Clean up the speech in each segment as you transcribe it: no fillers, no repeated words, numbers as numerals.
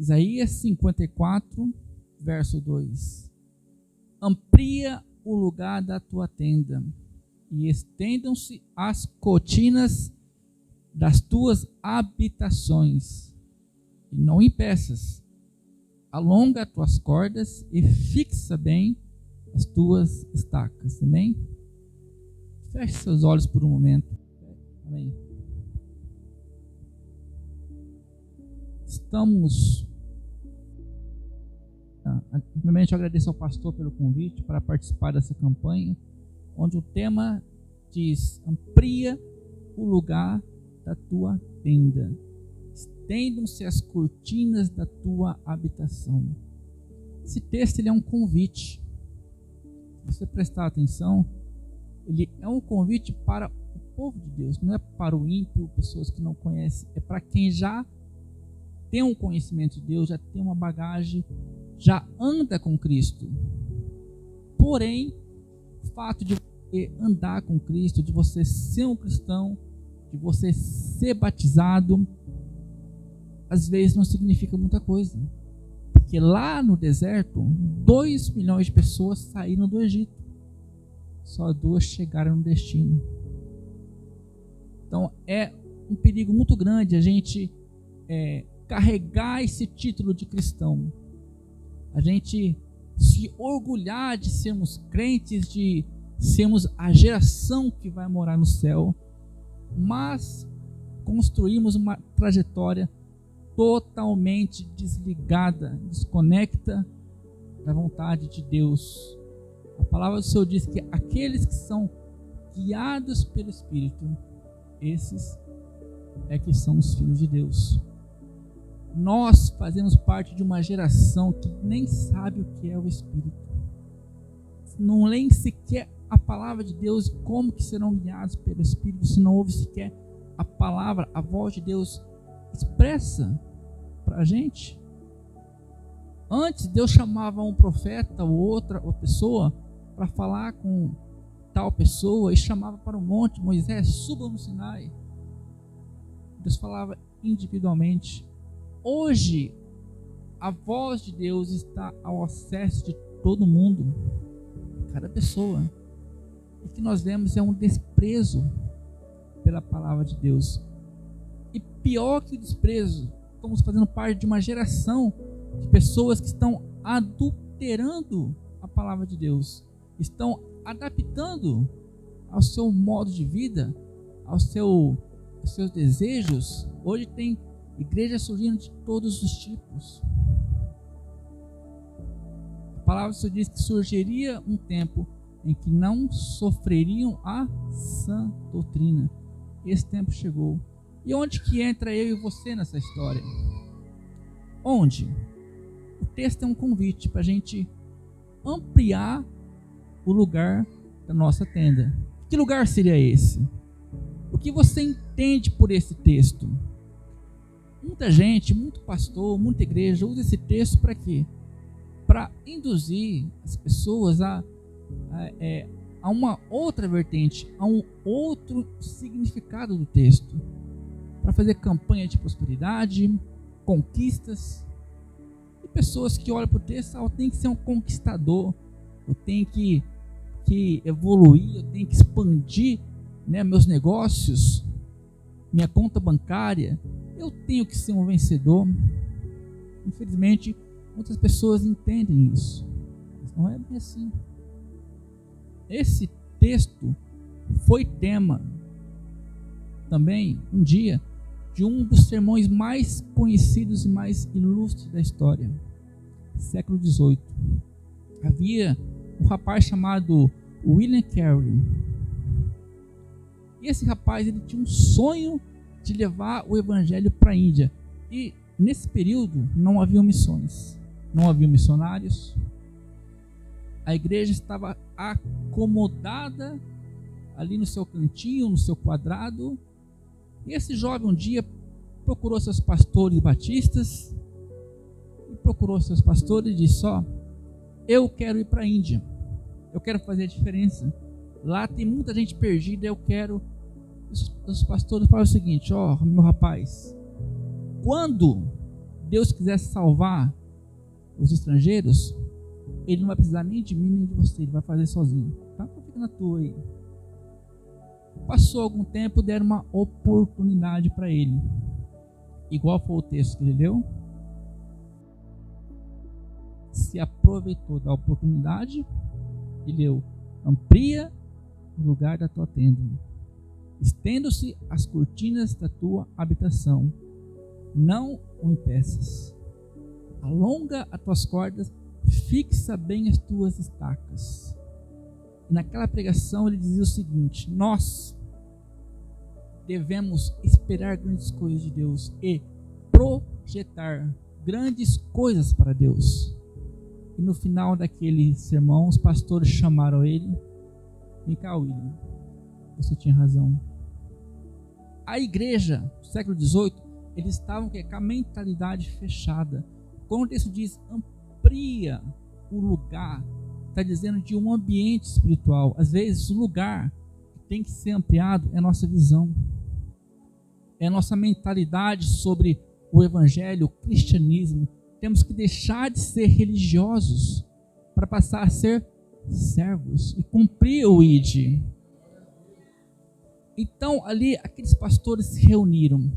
Isaías 54, verso 2. Amplia o lugar da tua tenda e estendam-se as cortinas das tuas habitações, e não impeças. Alonga as tuas cordas e fixa bem as tuas estacas. Amém? Feche seus olhos por um momento. Amém. Primeiramente, eu agradeço ao pastor pelo convite para participar dessa campanha, onde o tema diz: amplia o lugar da tua tenda, estendam-se as cortinas da tua habitação. Esse texto ele é um convite. Se você prestar atenção, ele é um convite para o povo de Deus, não é para o ímpio, pessoas que não conhecem, é para quem já tem um conhecimento de Deus, já tem uma bagagem, já anda com Cristo. Porém, o fato de você andar com Cristo, de você ser um cristão, de você ser batizado, às vezes não significa muita coisa. Porque lá no deserto, 2 milhões de pessoas saíram do Egito. Só 2 chegaram no destino. Então é um perigo muito grande a gente carregar esse título de cristão. A gente se orgulhar de sermos crentes, de sermos a geração que vai morar no céu, mas construímos uma trajetória totalmente desligada, desconecta da vontade de Deus. A palavra do Senhor diz que aqueles que são guiados pelo Espírito, esses é que são os filhos de Deus. Nós fazemos parte de uma geração que nem sabe o que é o Espírito, não lê sequer a palavra de Deus e como que serão guiados pelo Espírito se não ouve sequer a palavra, a voz de Deus expressa para a gente. Antes Deus chamava um profeta ou outra pessoa para falar com tal pessoa e chamava para o monte: Moisés, suba no Sinai. Deus falava individualmente. Hoje a voz de Deus está ao acesso de todo mundo, cada pessoa. O que nós vemos é um desprezo pela palavra de Deus. E pior que o desprezo, estamos fazendo parte de uma geração de pessoas que estão adulterando a palavra de Deus, estão adaptando ao seu modo de vida, aos seus desejos. Hoje tem igrejas surgindo de todos os tipos. A palavra do Senhor diz que surgiria um tempo em que não sofreriam a sã doutrina. Esse tempo chegou. E onde que entra eu e você nessa história? Onde? O texto é um convite para a gente ampliar o lugar da nossa tenda. Que lugar seria esse? O que você entende por esse texto? Muita gente, muito pastor, muita igreja usa esse texto para quê? Para induzir as pessoas a uma outra vertente, a um outro significado do texto, para fazer campanha de prosperidade, conquistas. E pessoas que olham para o texto: eu tenho que ser um conquistador, eu tenho que evoluir, eu tenho que expandir, meus negócios, minha conta bancária, eu tenho que ser um vencedor. Infelizmente, muitas pessoas entendem isso, mas não é bem assim. Esse texto foi tema também, um dia, de um dos sermões mais conhecidos e mais ilustres da história, século XVIII. Havia um rapaz chamado William Carey. E esse rapaz, ele tinha um sonho de levar o evangelho para a Índia. E nesse período não havia missões, não havia missionários. A igreja estava acomodada ali no seu cantinho, no seu quadrado. E esse jovem um dia procurou seus pastores batistas, e procurou seus pastores e disse: eu quero ir para a Índia, eu quero fazer a diferença. Lá tem muita gente perdida, eu quero. Os pastores falaram o seguinte: meu rapaz, quando Deus quiser salvar os estrangeiros, Ele não vai precisar nem de mim nem de você, Ele vai fazer sozinho. Tá? Então fica na tua aí. Passou algum tempo, deram uma oportunidade para ele. Igual foi o texto que ele leu. Se aproveitou da oportunidade e leu: amplia o lugar da tua tenda, estendo-se as cortinas da tua habitação, não o impeças. Alonga as tuas cordas, fixa bem as tuas estacas. E naquela pregação ele dizia o seguinte: nós devemos esperar grandes coisas de Deus e projetar grandes coisas para Deus. E no final daquele sermão, os pastores chamaram ele: vem cá, William, você tinha razão. A igreja do século XVIII, eles estavam com a mentalidade fechada. Quando o texto diz amplia o lugar, está dizendo de um ambiente espiritual. Às vezes o lugar que tem que ser ampliado é a nossa visão, é a nossa mentalidade sobre o evangelho, o cristianismo. Temos que deixar de ser religiosos para passar a ser servos e cumprir o ID. Então ali aqueles pastores se reuniram.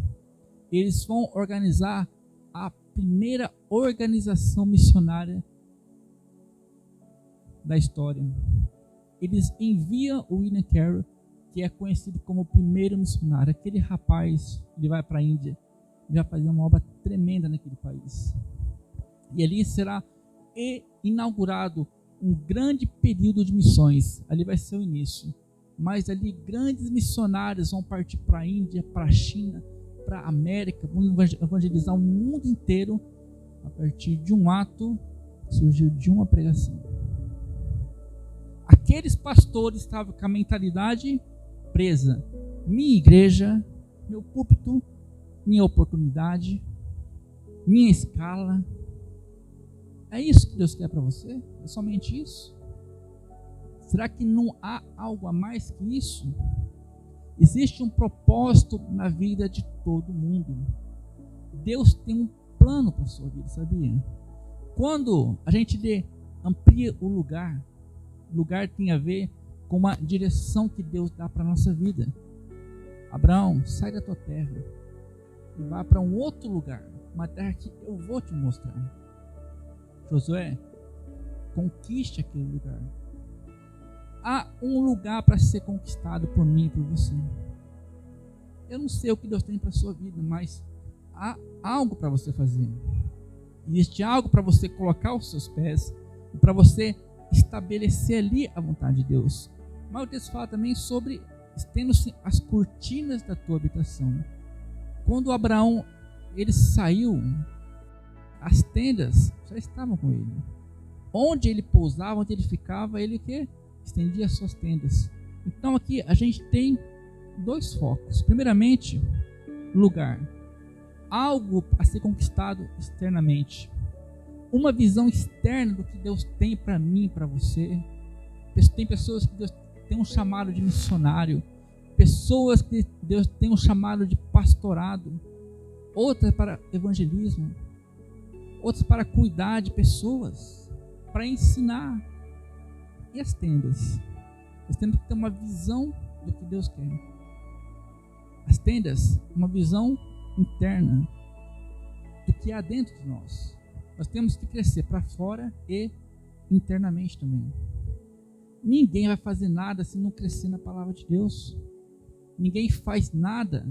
Eles vão organizar a primeira organização missionária da história. Eles enviam o William Carey, que é conhecido como o primeiro missionário. Aquele rapaz, ele vai para a Índia, ele vai fazer uma obra tremenda naquele país. E ali será inaugurado um grande período de missões. Ali vai ser o início. Mas ali grandes missionários vão partir para a Índia, para a China, para a América, vão evangelizar o mundo inteiro a partir de um ato que surgiu de uma pregação. Aqueles pastores estavam com a mentalidade presa. Minha igreja, meu púlpito, minha oportunidade, minha escala. É isso que Deus quer para você? É somente isso? Será que não há algo a mais que isso? Existe um propósito na vida de todo mundo. Deus tem um plano para a sua vida, sabia? Quando a gente amplia o lugar tem a ver com uma direção que Deus dá para a nossa vida. Abraão, sai da tua terra e vá para um outro lugar, uma terra que eu vou te mostrar. Josué, conquiste aquele lugar. Há um lugar para ser conquistado por mim e por você. Eu não sei o que Deus tem para a sua vida, mas há algo para você fazer. Existe algo para você colocar os seus pés e para você estabelecer ali a vontade de Deus. Mas o texto fala também sobre estendo-se as cortinas da tua habitação. Quando Abraão ele saiu, as tendas já estavam com ele. Onde ele pousava, onde ele ficava, ele que estendia as suas tendas. Então aqui a gente tem dois focos. Primeiramente, lugar. Algo a ser conquistado externamente. Uma visão externa do que Deus tem para mim e para você. Tem pessoas que Deus tem um chamado de missionário. Pessoas que Deus tem um chamado de pastorado. Outras para evangelismo. Outras para cuidar de pessoas. Para ensinar. E as tendas? Nós temos que ter uma visão do que Deus quer. As tendas, uma visão interna do que há dentro de nós. Nós temos que crescer para fora e internamente também. Ninguém vai fazer nada se não crescer na palavra de Deus. Ninguém faz nada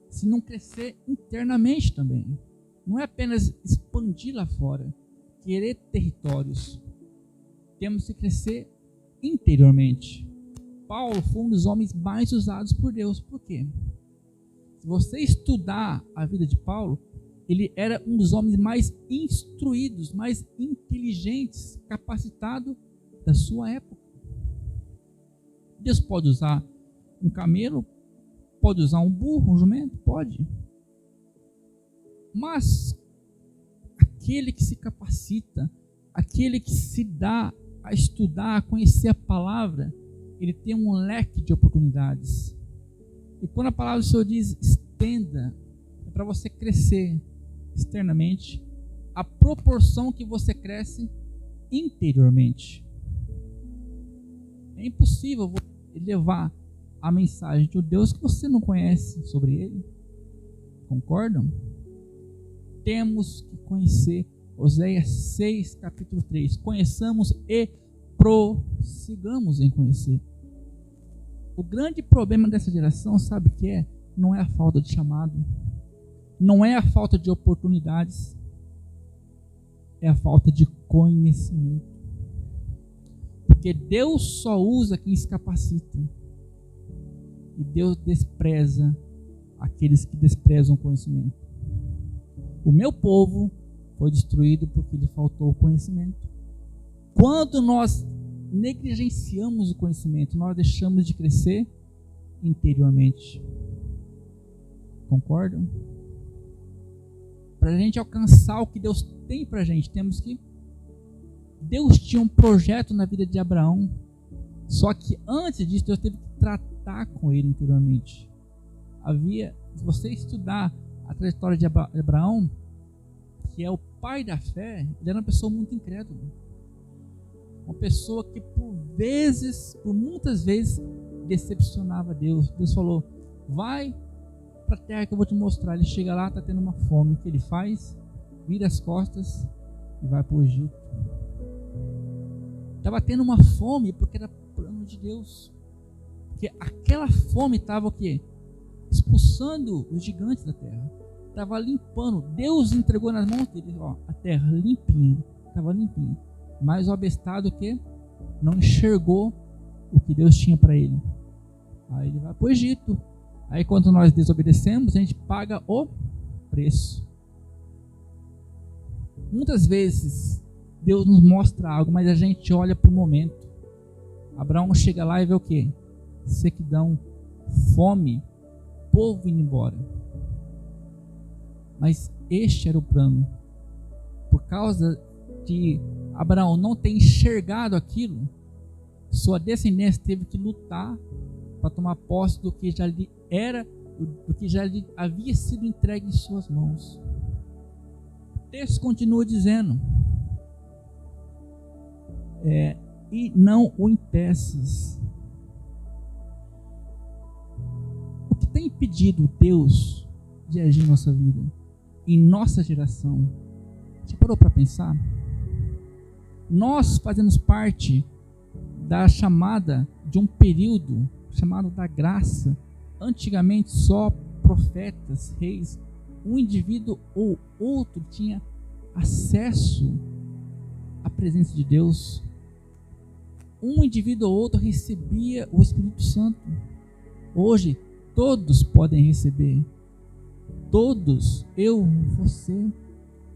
se não crescer internamente também. Não é apenas expandir lá fora, querer territórios. Temos que crescer interiormente. Paulo foi um dos homens mais usados por Deus. Por quê? Se você estudar a vida de Paulo, ele era um dos homens mais instruídos, mais inteligentes, capacitados da sua época. Deus pode usar um camelo, pode usar um burro, um jumento, pode. Mas aquele que se capacita, aquele que se dá a estudar, a conhecer a palavra, ele tem um leque de oportunidades. E quando a palavra do Senhor diz estenda, é para você crescer. externamente à proporção que você cresce interiormente. É impossível você levar a mensagem de um Deus que você não conhece sobre ele. Concordam? Temos que conhecer. Oséias 6, capítulo 3. Conheçamos e prossigamos em conhecer. O grande problema dessa geração, sabe o que é? Não é a falta de chamado, não é a falta de oportunidades, é a falta de conhecimento. Porque Deus só usa quem se capacita. E Deus despreza aqueles que desprezam o conhecimento. O meu povo foi destruído porque lhe faltou o conhecimento. Quando nós negligenciamos o conhecimento, nós deixamos de crescer interiormente. Concordam? Para a gente alcançar o que Deus tem para a gente, temos que... Deus tinha um projeto na vida de Abraão, só que antes disso Deus teve que tratar com ele interiormente. Se você estudar a trajetória de Abraão, que é o pai da fé, ele era uma pessoa muito incrédula, uma pessoa que por muitas vezes decepcionava Deus. Deus falou: vai para a terra que eu vou te mostrar. Ele chega lá, está tendo uma fome. O que ele faz? Vira as costas e vai para o Egito. Estava tendo uma fome porque era plano de Deus. Porque aquela fome estava o quê? Expulsando os gigantes da terra. Estava limpando. Deus entregou nas mãos dele, a terra limpinha. Estava limpinha. Mas o abestado que não enxergou o que Deus tinha para ele. Aí ele vai para o Egito. Aí quando nós desobedecemos, a gente paga o preço. Muitas vezes Deus nos mostra algo, mas a gente olha para o momento. Abraão chega lá e vê o quê? Sequidão, fome, povo indo embora. Mas este era o plano. Por causa de Abraão não ter enxergado aquilo, sua descendência teve que lutar para tomar posse do que já lhe havia sido entregue em suas mãos. O texto continua dizendo: e não o impeças. O que tem impedido Deus de agir em nossa vida, em nossa geração? Você parou para pensar? Nós fazemos parte da chamada de um período chamado da graça. Antigamente só profetas, reis, um indivíduo ou outro tinha acesso à presença de Deus. Um indivíduo ou outro recebia o Espírito Santo. Hoje todos podem receber. Todos, eu, você,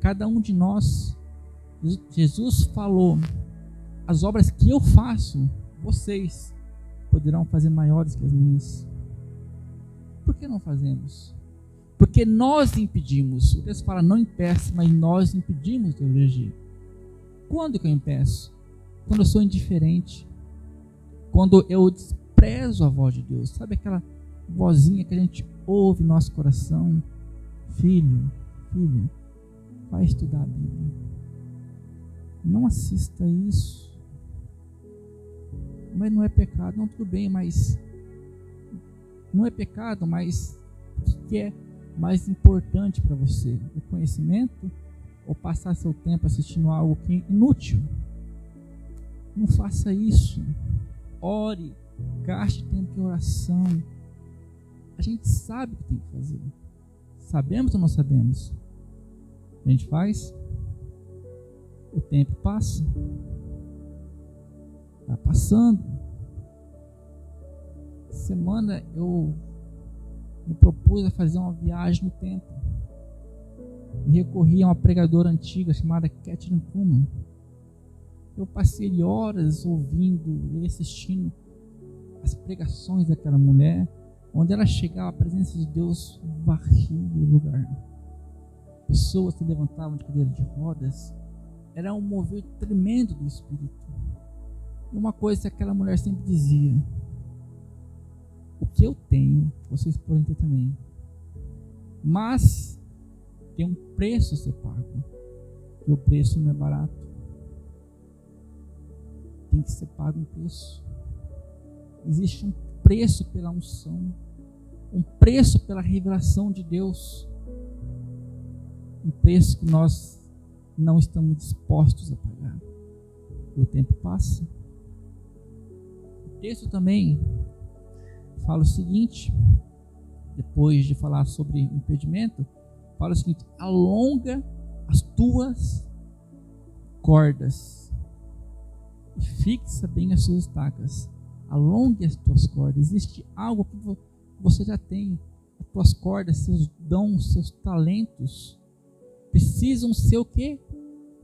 cada um de nós. Jesus falou: as obras que eu faço, vocês poderão fazer maiores que as minhas. Por que não fazemos? Porque nós impedimos. O texto fala: não impeça, mas nós impedimos Deus de agir. Quando que eu impeço? Quando eu sou indiferente, quando eu desprezo a voz de Deus. Sabe aquela vozinha que a gente ouve no nosso coração? Filho, filha, vai estudar a Bíblia. Não assista isso. Mas não é pecado. Não, tudo bem, mas não é pecado, mas o que é mais importante para você? O conhecimento ou passar seu tempo assistindo algo que é inútil? Não faça isso. Ore, gaste tempo em oração. A gente sabe o que tem que fazer. Sabemos ou não sabemos? A gente faz. O tempo passa. Vai passando. Semana eu me propus a fazer uma viagem no tempo. Me recorri a uma pregadora antiga chamada Kathryn Kuhlman. Eu passei horas ouvindo e assistindo as pregações daquela mulher. Onde ela chegava, a presença de Deus varria o lugar. Pessoas se levantavam de cadeira de rodas. Era um mover tremendo do Espírito. E uma coisa que aquela mulher sempre dizia: o que eu tenho, vocês podem ter também. Mas Tem um preço a ser pago. E o preço não é barato. Tem que ser pago um preço. Existe um preço pela unção. Um preço pela revelação de Deus. Um preço que nós não estamos dispostos a pagar. E o tempo passa. O texto também fala o seguinte, depois de falar sobre impedimento, fala o seguinte: alonga as tuas cordas e fixa bem as suas estacas. Alongue as tuas cordas. Existe algo que você já tem. As tuas cordas, seus dons, seus talentos precisam ser o quê?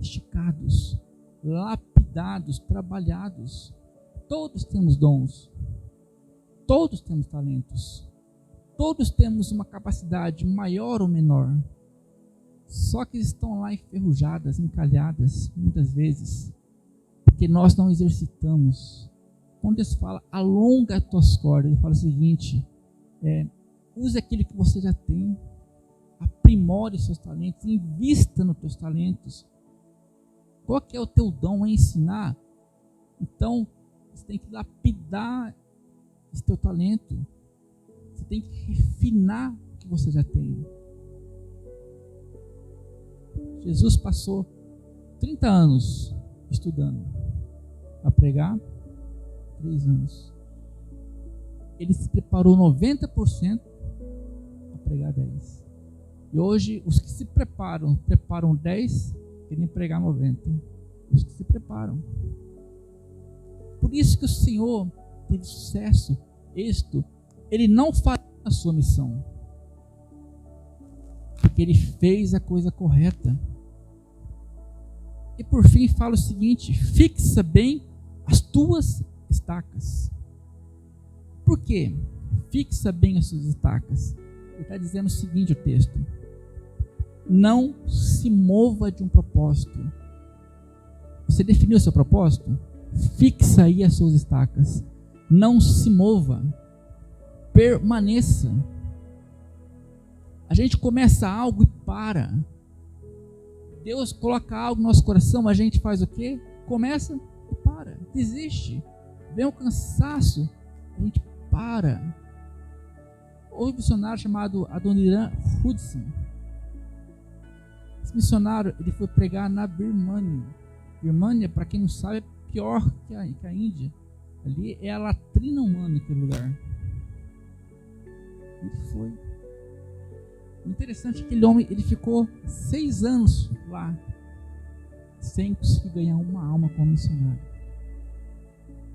Esticados, lapidados, trabalhados. Todos temos dons. Todos temos talentos. Todos temos uma capacidade maior ou menor. Só que estão lá enferrujadas, encalhadas, muitas vezes, porque nós não exercitamos. Quando Deus fala, alonga as tuas cordas, Ele fala o seguinte: use aquilo que você já tem, aprimore os seus talentos, invista nos teus talentos. Qual que é o teu dom? É ensinar? Então, você tem que lapidar esse teu talento. Você tem que refinar o que você já tem. Jesus passou 30 anos estudando para pregar, 3 anos. Ele se preparou 90% para pregar 10. E hoje, os que se preparam 10, querem pregar 90. Os que se preparam. Por isso que o Senhor teve sucesso, êxito. Ele não falhou na sua missão, porque ele fez a coisa correta. E por fim fala o seguinte: fixa bem as tuas estacas. Por quê? Fixa bem as suas estacas. Ele está dizendo o seguinte, o texto: não se mova de um propósito. Você definiu o seu propósito? Fixa aí as suas estacas. Não se mova. Permaneça. A gente começa algo e para. Deus coloca algo no nosso coração, a gente faz o quê? Começa e para. Desiste. Vem o cansaço, a gente para. Houve um missionário chamado Adoniran Hudson. Esse missionário, ele foi pregar na Birmânia. Birmânia, para quem não sabe, é pior que a Índia. Ali é a latrina humana naquele lugar. Ele foi. O interessante é que aquele homem, ele ficou 6 anos lá, sem conseguir ganhar uma alma como missionário.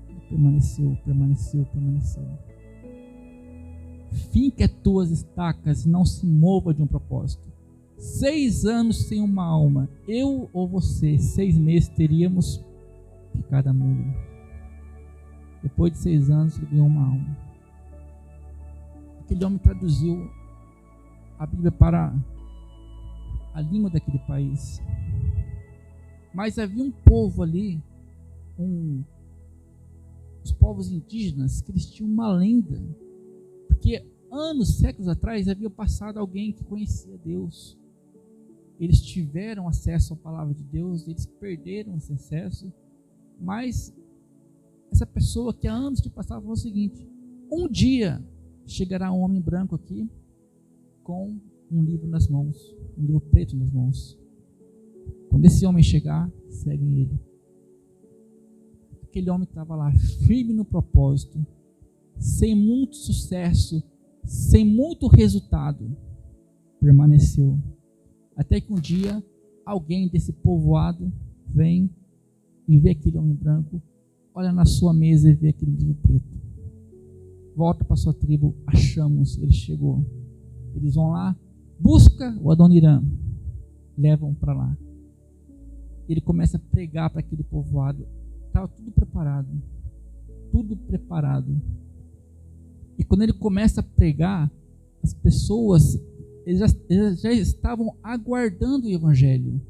Ele permaneceu. Finque as tuas estacas e não se mova de um propósito. 6 anos sem uma alma. Eu ou você, 6 meses teríamos picado a mula. Depois de 6 anos, ele ganhou uma alma. Aquele homem traduziu a Bíblia para a língua daquele país. Mas havia um povo ali, os povos indígenas, que eles tinham uma lenda, porque séculos atrás, havia passado alguém que conhecia Deus. Eles tiveram acesso à palavra de Deus, eles perderam esse acesso, mas essa pessoa que há anos te passava falou o seguinte: um dia chegará um homem branco aqui com um livro nas mãos, um livro preto nas mãos. Quando esse homem chegar, seguem ele. Aquele homem estava lá, firme no propósito, sem muito sucesso, sem muito resultado, permaneceu. Até que um dia, alguém desse povoado vem e vê aquele homem branco, olha na sua mesa e vê aquele livro preto. Volta para sua tribo, achamos, ele chegou. Eles vão lá, busca o Adoniran, levam para lá. Ele começa a pregar para aquele povoado. Estava tudo preparado. E quando ele começa a pregar, as pessoas eles já estavam aguardando o evangelho.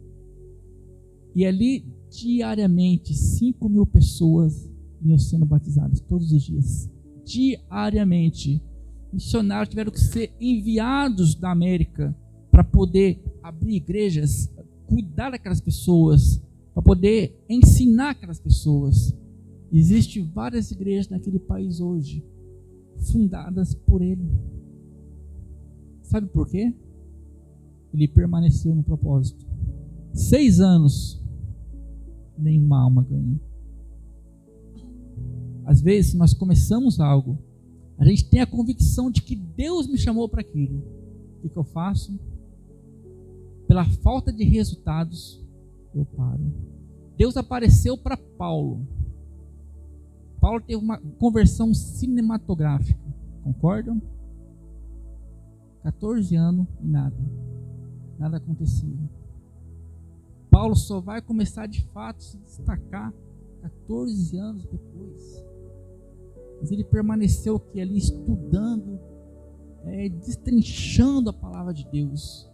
E ali, diariamente, 5.000 pessoas iam sendo batizadas, todos os dias. Diariamente. Missionários tiveram que ser enviados da América para poder abrir igrejas, cuidar daquelas pessoas, para poder ensinar aquelas pessoas. Existem várias igrejas naquele país hoje, fundadas por ele. Sabe por quê? Ele permaneceu no propósito. 6 anos, nenhuma alma ganha. Às vezes, nós começamos algo, a gente tem a convicção de que Deus me chamou para aquilo. O que eu faço? Pela falta de resultados, eu paro. Deus apareceu para Paulo. Paulo teve uma conversão cinematográfica. Concordam? 14 anos e nada. Nada acontecia. Paulo só vai começar de fato a se destacar 14 anos depois. Mas ele permaneceu aqui ali estudando, destrinchando a palavra de Deus.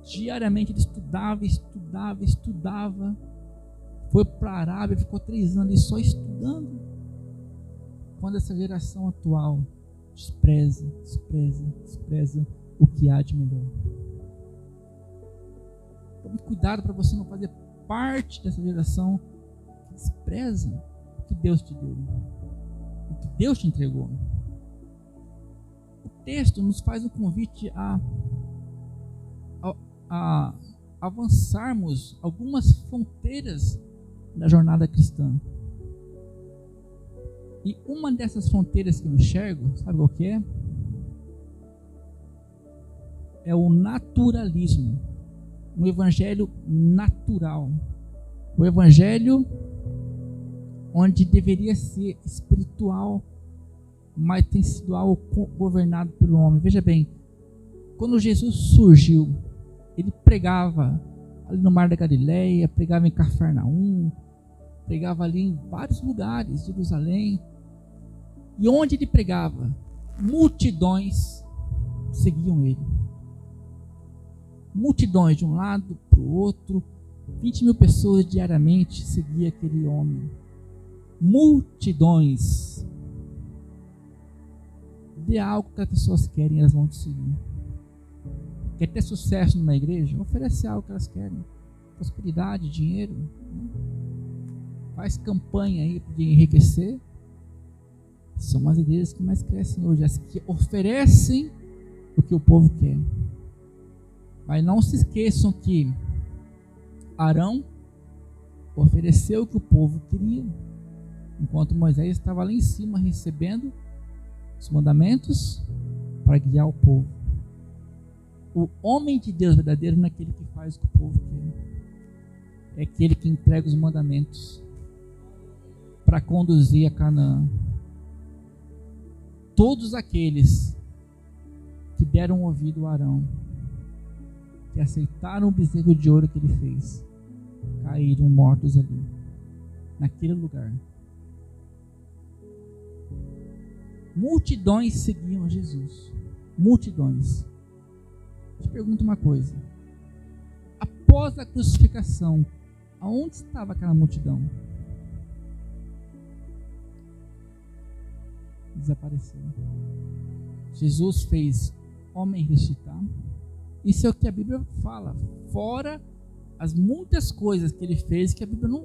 Diariamente ele estudava. Foi para a Arábia, ficou 3 anos ali só estudando. Quando essa geração atual despreza o que há de melhor. Tome cuidado para você não fazer parte dessa geração que despreza o que Deus te deu, o que Deus te entregou. O texto nos faz um convite a avançarmos algumas fronteiras da jornada cristã. E uma dessas fronteiras que eu enxergo, sabe qual que é? É o naturalismo. Um evangelho natural. O evangelho onde deveria ser espiritual, mas tem sido algo governado pelo homem. Veja bem, quando Jesus surgiu, ele pregava ali no Mar da Galileia, pregava em Cafarnaum, pregava ali em vários lugares, Jerusalém. E onde ele pregava, multidões seguiam ele. Multidões de um lado para o outro, 20 mil pessoas diariamente seguiam aquele homem. Multidões. Dê algo que as pessoas querem, elas vão te seguir. Quer ter sucesso numa igreja? Oferece algo que elas querem. Prosperidade, dinheiro. Faz campanha aí de enriquecer. São as igrejas que mais crescem hoje, as que oferecem o que o povo quer. Mas não se esqueçam que Arão ofereceu o que o povo queria, enquanto Moisés estava lá em cima recebendo os mandamentos para guiar o povo. O homem de Deus verdadeiro não é aquele que faz o que o povo quer, é aquele que entrega os mandamentos para conduzir a Canaã. Todos aqueles que deram ouvido a Arão, que aceitaram o bezerro de ouro que ele fez, caíram mortos ali, naquele lugar. Multidões seguiam Jesus. Multidões. Eu te pergunto uma coisa. Após a crucificação, aonde estava aquela multidão? Desapareceu. Jesus fez homem ressuscitar. Isso é o que a Bíblia fala. Fora as muitas coisas que ele fez que a Bíblia não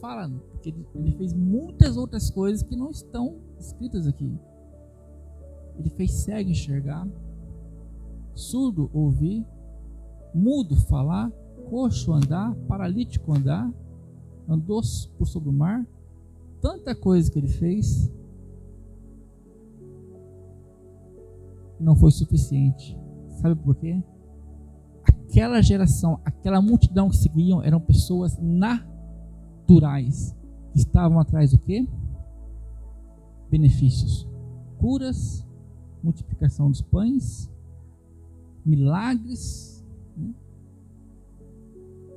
fala. Porque ele fez muitas outras coisas que não estão escritas aqui. Ele fez cego enxergar, surdo ouvir, mudo falar, coxo andar, paralítico andar, andou por sobre o mar. Tanta coisa que ele fez. Não foi suficiente. Sabe por quê? Aquela geração, aquela multidão que seguiam eram pessoas naturais. Que estavam atrás do quê? Benefícios. Curas, multiplicação dos pães, milagres, né?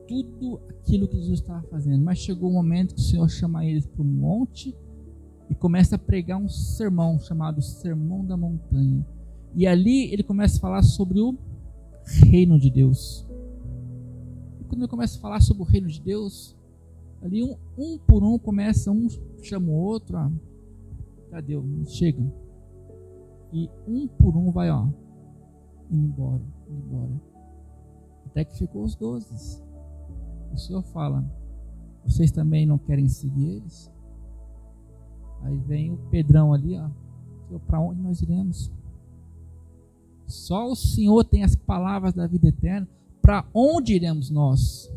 Tudo aquilo que Jesus estava fazendo. Mas chegou o momento que o Senhor chama eles para um monte e começa a pregar um sermão chamado Sermão da Montanha. E ali ele começa a falar sobre o reino de Deus. E quando ele começa a falar sobre o reino de Deus, ali um por um começa, um chama o outro, cadê? Chega. E um por um vai, indo embora. Até que ficou os 12. O Senhor fala: vocês também não querem seguir eles? Aí vem o Pedrão ali, ó. Para onde nós iremos? Só o Senhor tem as palavras da vida eterna. Para onde iremos nós?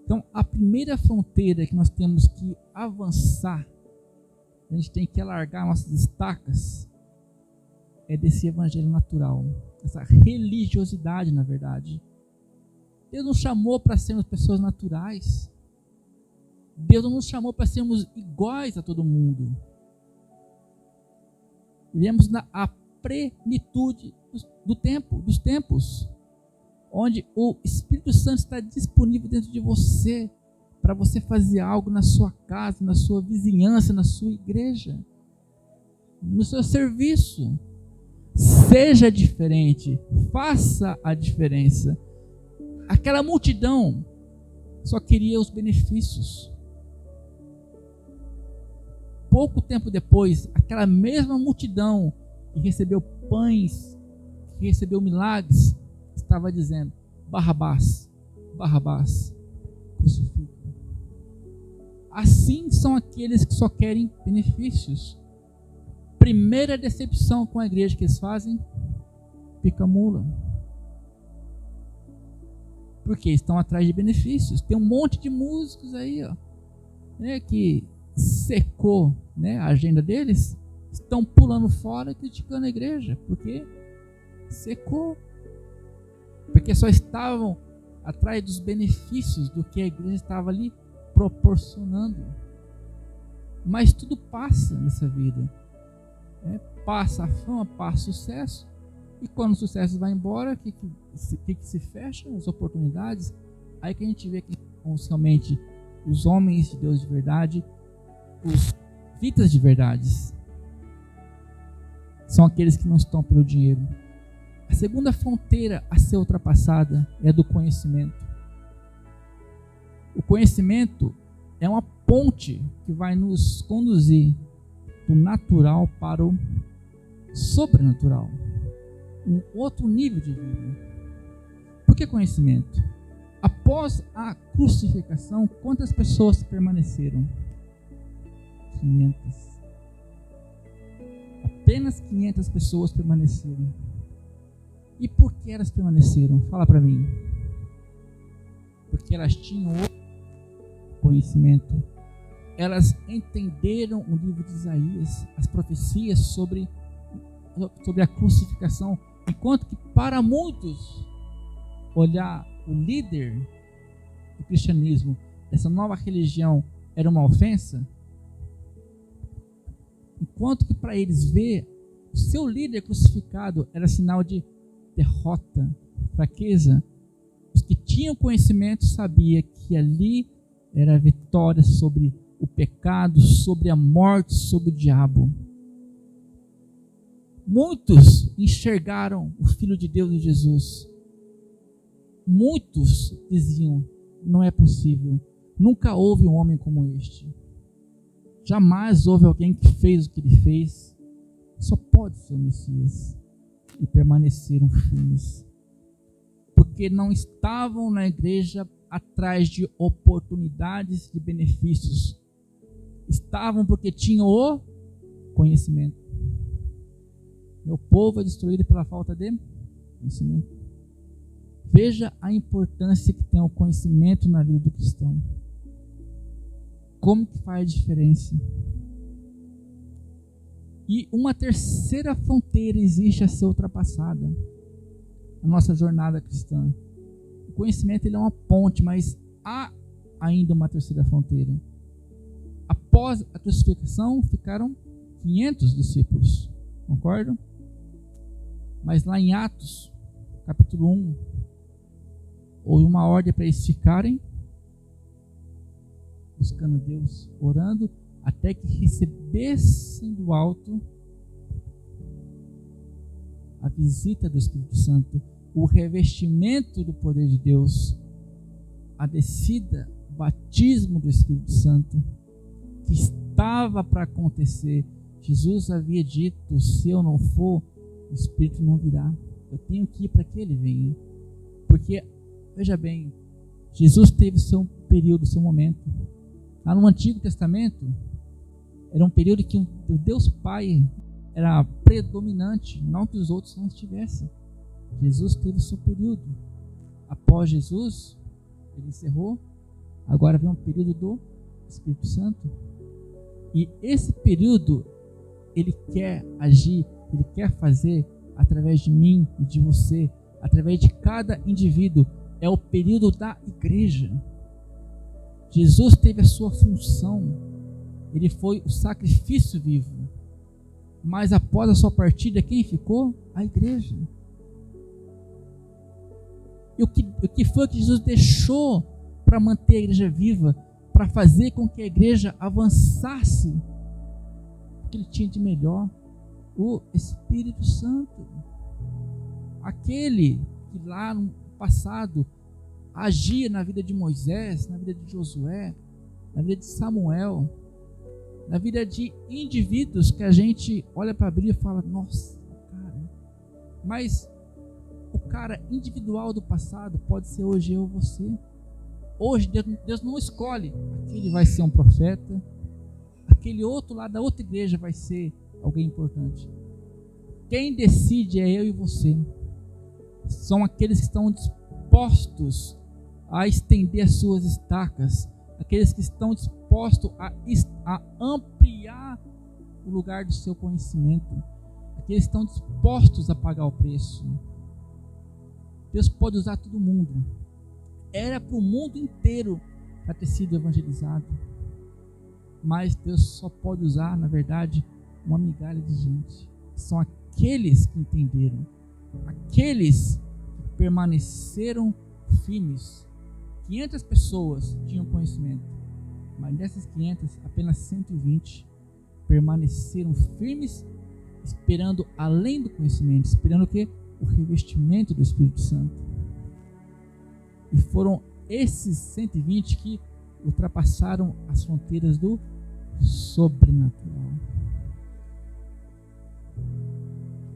Então, a primeira fronteira que nós temos que avançar, a gente tem que alargar nossas estacas, é desse evangelho natural, essa religiosidade, na verdade. Deus nos chamou para sermos pessoas naturais. Deus não nos chamou para sermos iguais a todo mundo. Vivemos na plenitude dos tempos, onde o Espírito Santo está disponível dentro de você, para você fazer algo na sua casa, na sua vizinhança, na sua igreja, no seu serviço. Seja diferente, faça a diferença. Aquela multidão só queria os benefícios. Pouco tempo depois, aquela mesma multidão que recebeu pães, que recebeu milagres, estava dizendo: Barrabás, Barrabás, crucifica. Assim são aqueles que só querem benefícios. Primeira decepção com a igreja que eles fazem: pica mula. Porque estão atrás de benefícios. Tem um monte de músicos aí, ó, né, que secou, né, a agenda deles, estão pulando fora e criticando a igreja, porque secou, porque só estavam atrás dos benefícios do que a igreja estava ali proporcionando. Mas tudo passa nessa vida, né? Passa a fama, passa o sucesso, e quando o sucesso vai embora, o que se fecha? As oportunidades. Aí que a gente vê que realmente os homens de Deus de verdade, os vidas de verdades, são aqueles que não estão pelo dinheiro. A segunda fronteira a ser ultrapassada é a do conhecimento. O conhecimento é uma ponte que vai nos conduzir do natural para o sobrenatural, um outro nível de vida. Por que conhecimento? Após a crucificação, quantas pessoas permaneceram? 500. Apenas 500 pessoas permaneceram. E por que elas permaneceram? Fala para mim. Porque elas tinham o conhecimento. Elas entenderam o livro de Isaías, as profecias sobre a crucificação. Enquanto que para muitos, olhar o líder do cristianismo, essa nova religião, era uma ofensa, enquanto que para eles ver o seu líder crucificado era sinal de derrota, fraqueza, os que tinham conhecimento sabiam que ali era a vitória sobre o pecado, sobre a morte, sobre o diabo. Muitos enxergaram o Filho de Deus em Jesus. Muitos diziam: não é possível, nunca houve um homem como este. Jamais houve alguém que fez o que ele fez. Só pode ser o Messias. E permaneceram firmes, porque não estavam na igreja atrás de oportunidades, de benefícios. Estavam porque tinham o conhecimento. Meu povo é destruído pela falta de conhecimento. Veja a importância que tem o conhecimento na vida do cristão. Como que faz a diferença? E uma terceira fronteira existe a ser ultrapassada na nossa jornada cristã. O conhecimento, ele é uma ponte, mas há ainda uma terceira fronteira. Após a crucificação, ficaram 500 discípulos, concordam? Mas lá em Atos, capítulo 1, houve uma ordem para eles ficarem buscando a Deus, orando, até que recebessem do alto a visita do Espírito Santo, o revestimento do poder de Deus, a descida, o batismo do Espírito Santo, que estava para acontecer. Jesus havia dito: se eu não for, o Espírito não virá. eu tenho que ir para que ele venha. Porque, veja bem, Jesus teve seu período, seu momento. Lá no Antigo Testamento, era um período que o Deus Pai era predominante, não que os outros não estivessem. Jesus teve seu período. Após Jesus, ele encerrou. Agora vem um período do Espírito Santo. E esse período, ele quer agir, ele quer fazer através de mim e de você, através de cada indivíduo. É o período da igreja. Jesus teve a sua função. Ele foi o sacrifício vivo. Mas após a sua partida, quem ficou? A igreja. E o que foi que Jesus deixou para manter a igreja viva? Para fazer com que a igreja avançasse? O que ele tinha de melhor? O Espírito Santo. Aquele que lá no passado agia na vida de Moisés, na vida de Josué, na vida de Samuel, na vida de indivíduos que a gente olha para a Bíblia e fala, nossa, cara. Mas o cara individual do passado pode ser hoje eu ou você. Hoje Deus não escolhe, aquele vai ser um profeta, aquele outro lá da outra igreja vai ser alguém importante. Quem decide é eu e você. São aqueles que estão dispostos a estender as suas estacas, aqueles que estão dispostos a ampliar o lugar do seu conhecimento, aqueles que estão dispostos a pagar o preço. Deus pode usar todo mundo. Era para o mundo inteiro para ter sido evangelizado, mas Deus só pode usar, na verdade, uma migalha de gente. São aqueles que entenderam, aqueles que permaneceram firmes. 500 pessoas tinham conhecimento, mas dessas 500, apenas 120 permaneceram firmes, esperando além do conhecimento, esperando o quê? O revestimento do Espírito Santo. E foram esses 120 que ultrapassaram as fronteiras do sobrenatural.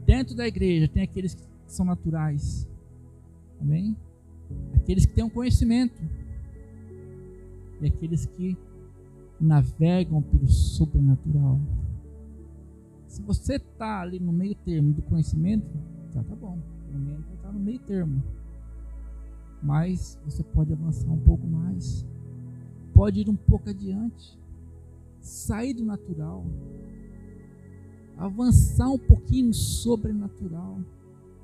Dentro da igreja tem aqueles que são naturais, amém? Aqueles que têm um conhecimento e aqueles que navegam pelo sobrenatural. Se você está ali no meio termo do conhecimento, tá bom, pelo menos está no meio termo. Mas você pode avançar um pouco mais, pode ir um pouco adiante, sair do natural, avançar um pouquinho no sobrenatural.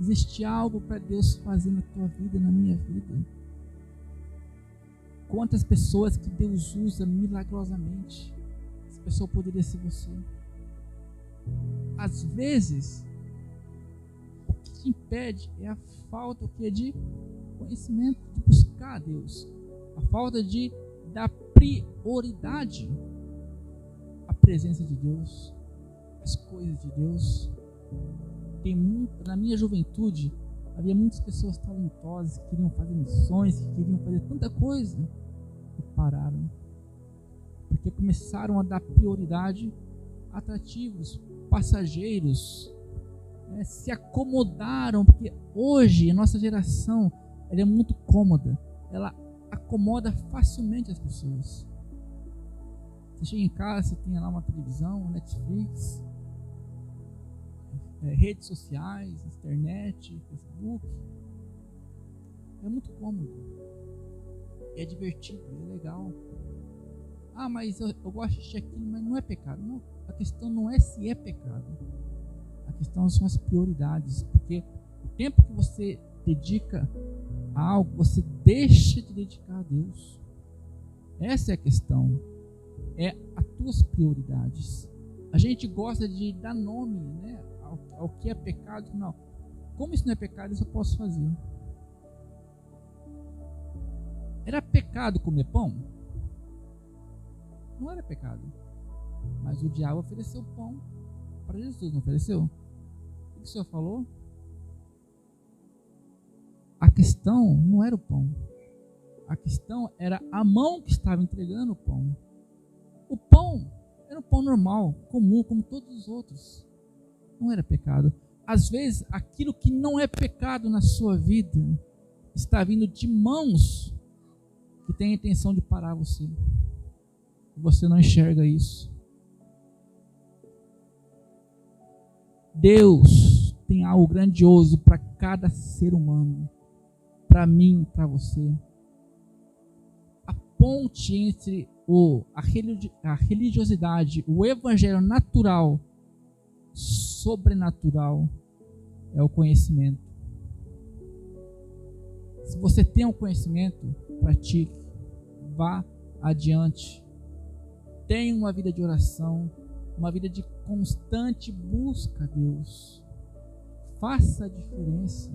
Existe algo para Deus fazer na tua vida, na minha vida. Quantas pessoas que Deus usa milagrosamente, essa pessoa poderia ser você. Às vezes, o que te impede é a falta de conhecimento, de buscar a Deus, a falta de dar prioridade à presença de Deus, às coisas de Deus. Na minha juventude havia muitas pessoas talentosas que queriam fazer missões, que queriam fazer tanta coisa e pararam, porque começaram a dar prioridade a atrativos, passageiros, se acomodaram, porque hoje a nossa geração ela é muito cômoda, ela acomoda facilmente as pessoas. Você chega em casa, você tem lá uma televisão, Netflix, redes sociais, internet, Facebook. É muito cômodo, é divertido, é legal. Ah, mas eu gosto de assistir aquilo, mas não é pecado. Não, a questão não é se é pecado, a questão são as prioridades, porque o tempo que você dedica a algo, você deixa de dedicar a Deus. Essa é a questão, é as tuas prioridades. A gente gosta de dar nome, né, ao que é pecado. Não, como isso não é pecado, isso eu posso fazer. Era pecado comer pão? Não era pecado, mas o diabo ofereceu pão para Jesus, não ofereceu? O que o Senhor falou? A questão não era o pão, a questão era a mão que estava entregando o pão. O pão era um pão normal, comum, como todos os outros. Não era pecado. às vezes, aquilo que não é pecado na sua vida está vindo de mãos que têm a intenção de parar você. Você não enxerga isso. Deus tem algo grandioso para cada ser humano, para mim, para você. A ponte entre a religiosidade, o evangelho natural, sobrenatural, é o conhecimento. Se você tem um conhecimento, pratique, vá adiante. Tenha uma vida de oração, uma vida de constante busca a Deus. Faça a diferença.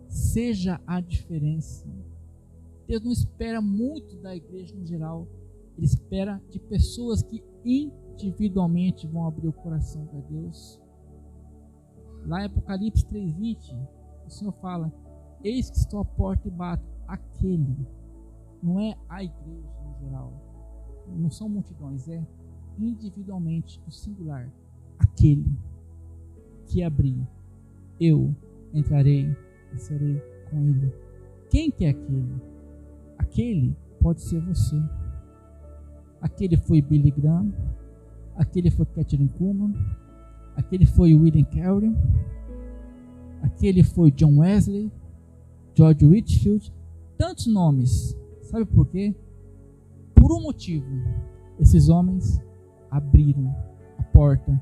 Seja a diferença. Deus não espera muito da igreja no geral. Ele espera de pessoas que individualmente vão abrir o coração para Deus. Lá em Apocalipse 3:20, o Senhor fala: eis que estou à porta e bato. Aquele, não é a igreja no geral, não são multidões, é individualmente, o singular. Aquele que abrir, eu entrarei e serei com ele. Quem que é aquele? Aquele pode ser você. Aquele foi Billy Graham, aquele foi Kathryn Kuhlman, aquele foi William Carey, aquele foi John Wesley, George Whitefield, tantos nomes. Sabe por quê? Por um motivo. Esses homens abriram a porta.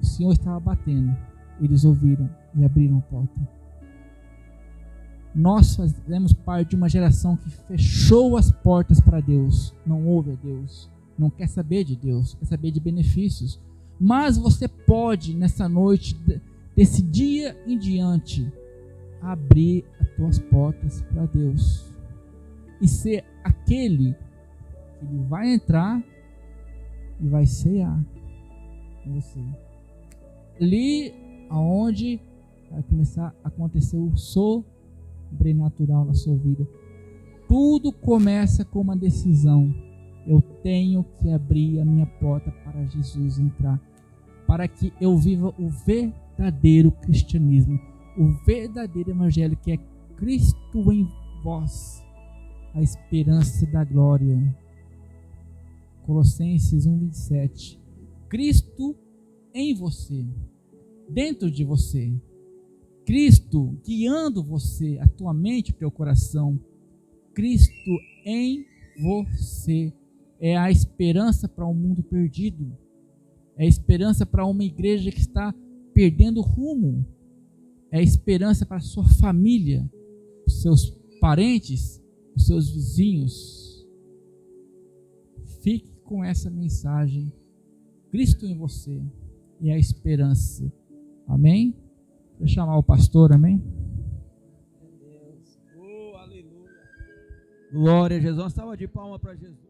O Senhor estava batendo. Eles ouviram e abriram a porta. Nós fazemos parte de uma geração que fechou as portas para Deus. Não ouve a Deus. Não quer saber de Deus. Quer saber de benefícios. Mas você pode, nessa noite, desse dia em diante, abrir as tuas portas para Deus. E ser aquele que Ele vai entrar e vai cear com você. Ali aonde vai começar a acontecer o sobrenatural na sua vida. Tudo começa com uma decisão. Eu tenho que abrir a minha porta para Jesus entrar, para que eu viva o verdadeiro cristianismo, o verdadeiro evangelho, que é Cristo em vós, a esperança da glória. Colossenses 1:27. Cristo em você, dentro de você. Cristo guiando você, a tua mente, o teu coração. Cristo em você é a esperança para um mundo perdido. É a esperança para uma igreja que está perdendo rumo. É a esperança para a sua família, os seus parentes, os seus vizinhos. Fique com essa mensagem. Cristo em você e a esperança. Amém? Vou chamar o pastor, amém? Deus. Oh, aleluia. Glória a Jesus. Uma salva de palmas para Jesus.